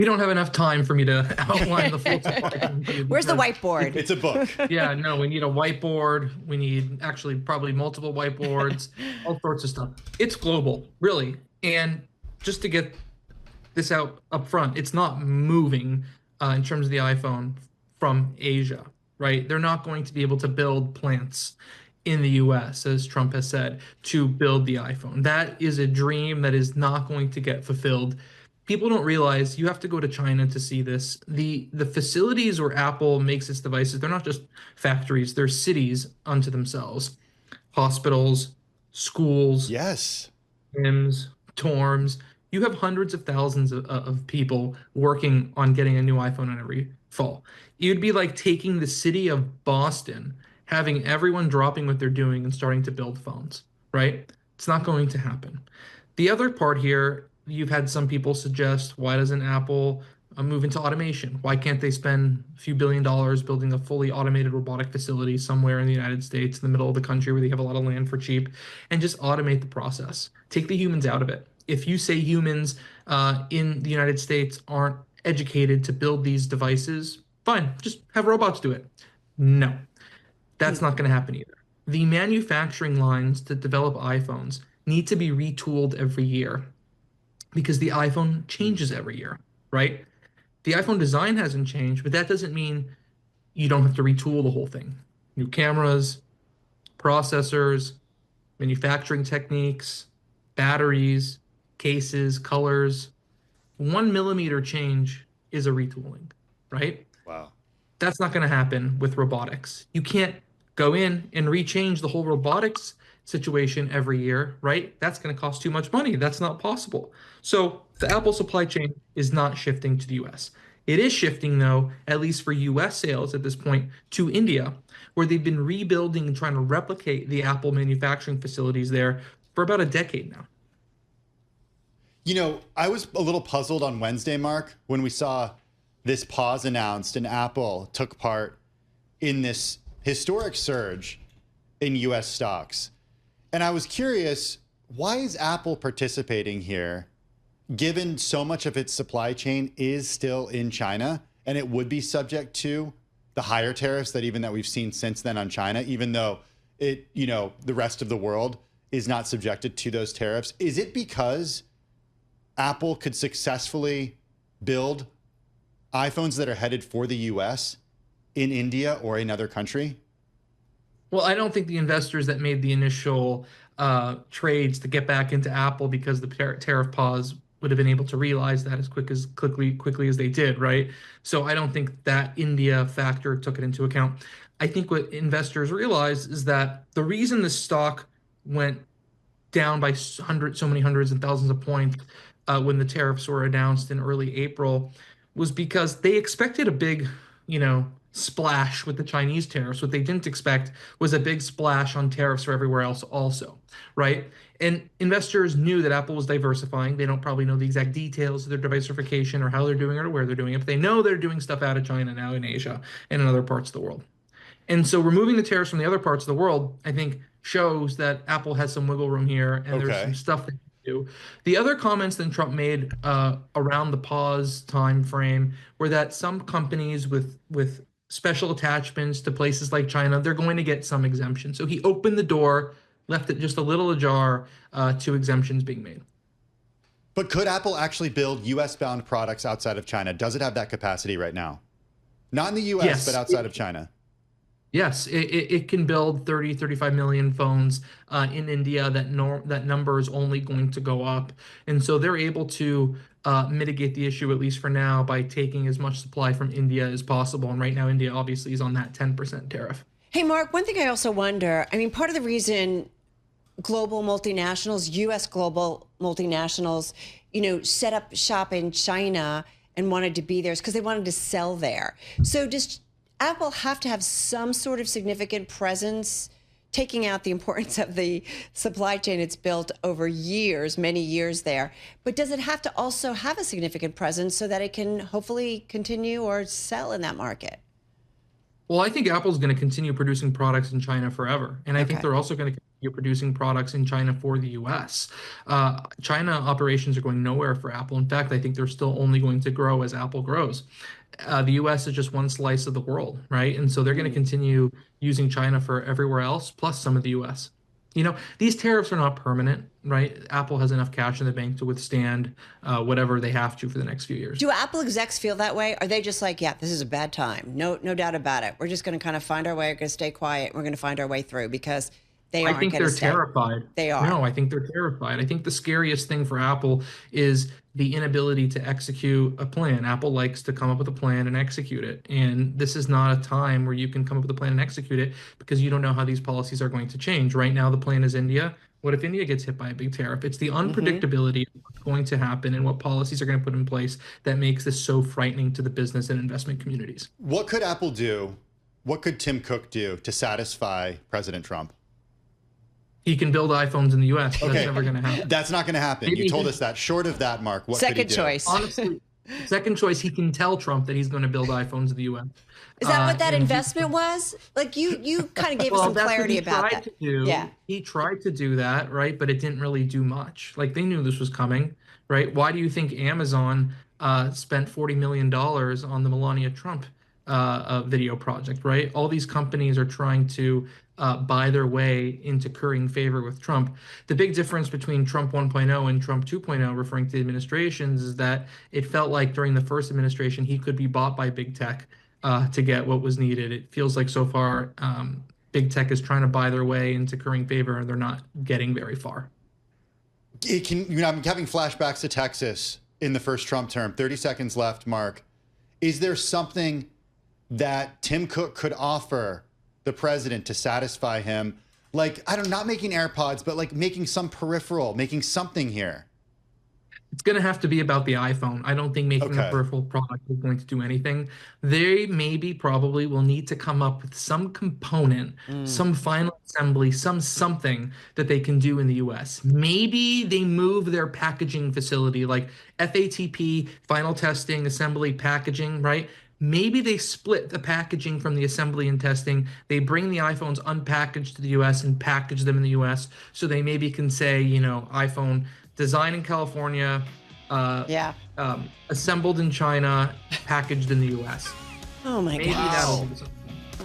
We don't have enough time for me to outline the full supply chain for you Where's the because whiteboard? It's a book. yeah, no, we need a whiteboard. We need actually probably multiple whiteboards, all sorts of stuff. It's global, really. And just to get this out up front, it's not moving in terms of the iPhone from Asia, right? They're not going to be able to build plants in the US, as Trump has said, to build the iPhone. That is a dream that is not going to get fulfilled. People don't realize you have to go to China to see this. The facilities where Apple makes its devices, they're not just factories, they're cities unto themselves. Hospitals, schools, Yes. gyms, dorms. You have hundreds of thousands of people working on getting a new iPhone in every fall. It'd be like taking the city of Boston, having everyone dropping what they're doing and starting to build phones, right? It's not going to happen. The other part here, you've had some people suggest, why doesn't Apple move into automation? Why can't they spend a few $1 billion building a fully automated robotic facility somewhere in the United States, in the middle of the country where they have a lot of land for cheap, and just automate the process? Take the humans out of it. If you say humans in the United States aren't educated to build these devices, fine, just have robots do it. No, that's not going to happen either. The manufacturing lines to develop iPhones need to be retooled every year because the iPhone changes every year, right? The iPhone design hasn't changed, but that doesn't mean you don't have to retool the whole thing. New cameras, processors, manufacturing techniques, batteries, cases, colors. 1 millimeter change is a retooling, right? Wow. That's not going to happen with robotics. You can't go in and rechange the whole robotics situation every year, right? That's going to cost too much money. That's not possible. So the Apple supply chain is not shifting to the US. It is shifting, though, at least for US sales at this point, to India, where they've been rebuilding and trying to replicate the Apple manufacturing facilities there for about a decade now. You know, I was a little puzzled on Wednesday, Mark, when we saw this pause announced and Apple took part in this historic surge in US stocks. And I was curious, why is Apple participating here, given so much of its supply chain is still in China and it would be subject to the higher tariffs that we've seen since then on China, even though it, you know, the rest of the world is not subjected to those tariffs? Is it because Apple could successfully build iPhones that are headed for the US in India or another country? Well, I don't think the investors that made the initial trades to get back into Apple because the tariff pause would have been able to realize that as quickly as they did, right? So I don't think that India factor took it into account. I think what investors realize is that the reason the stock went down by so many hundreds and thousands of points when the tariffs were announced in early April was because they expected a big, splash with the Chinese tariffs. What they didn't expect was a big splash on tariffs for everywhere else also, right? And investors knew that Apple was diversifying. They don't probably know the exact details of their diversification or how they're doing it or where they're doing it, but they know they're doing stuff out of China now in Asia and in other parts of the world. And so removing the tariffs from the other parts of the world, I think, shows that Apple has some wiggle room here and there's some stuff they can do. The other comments that Trump made around the pause time frame were that some companies with special attachments to places like China, they're going to get some exemption. So he opened the door, left it just a little ajar to exemptions being made. But could Apple actually build US-bound products outside of China? Does it have that capacity right now? Not in the US, yes, but outside of China. Yes, it can build 30, 35 million phones in India. That number is only going to go up. And so they're able to mitigate the issue, at least for now, by taking as much supply from India as possible. And right now, India obviously is on that 10% tariff. Hey, Mark, one thing I also wonder, part of the reason global multinationals, U.S. global multinationals, set up shop in China and wanted to be there is because they wanted to sell there. So does Apple have to have some sort of significant presence, taking out the importance of the supply chain it's built over years, many years there? But does it have to also have a significant presence so that it can hopefully continue or sell in that market? Well, I think Apple's going to continue producing products in China forever. And I think they're also going to you're producing products in China for the US. China operations are going nowhere for Apple. In fact, I think they're still only going to grow as Apple grows. The US is just one slice of the world, right? And so they're going to continue using China for everywhere else, plus some of the US. These tariffs are not permanent, right? Apple has enough cash in the bank to withstand whatever they have to for the next few years. Do Apple execs feel that way? Are they just like, yeah, this is a bad time? No doubt about it. We're just going to kind of find our way. We're going to stay quiet. We're going to find our way through because they aren't I think going to they're stay. terrified. They are. No, I think they're terrified. I think the scariest thing for Apple is the inability to execute a plan. Apple likes to come up with a plan and execute it. And this is not a time where you can come up with a plan and execute it because you don't know how these policies are going to change. Right now, the plan is India. What if India gets hit by a big tariff? It's the unpredictability of what's going to happen and what policies are going to put in place that makes this so frightening to the business and investment communities. What could Apple do? What could Tim Cook do to satisfy President Trump? He can build iPhones in the US. That's Okay. never going to happen. That's not going to happen. Maybe You told he- us that. Short of that, Mark, what could he Second do? choice. Honestly, second choice, he can tell Trump that he's going to build iPhones in the US. Is that what that and investment was? Like you kind of gave us Well, some that's what clarity he about tried that. to do. Yeah. He tried to do that, right? But it didn't really do much. Like they knew this was coming, right? Why do you think Amazon spent $40 million on the Melania Trump video project, right? All these companies are trying to buy their way into currying favor with Trump. The big difference between Trump 1.0 and Trump 2.0, referring to the administrations, is that it felt like during the first administration he could be bought by big tech to get what was needed. It feels like so far big tech is trying to buy their way into currying favor, and they're not getting very far. I'm having flashbacks to Texas in the first Trump term. 30 seconds left, Mark. Is there something that Tim Cook could offer the president to satisfy him? Like, I don't know, not making AirPods, but like making some peripheral, making something here. It's going to have to be about the iPhone. I don't think making a peripheral product is going to do anything. They probably will need to come up with some component, some final assembly, something that they can do in the US. Maybe they move their packaging facility, like FATP, final testing, assembly, packaging, right? Maybe they split the packaging from the assembly and testing. They bring the iPhones unpackaged to the US and package them in the US. So they maybe can say, iPhone designed in California, assembled in China, packaged in the US. Oh my Maybe gosh. that'll do something.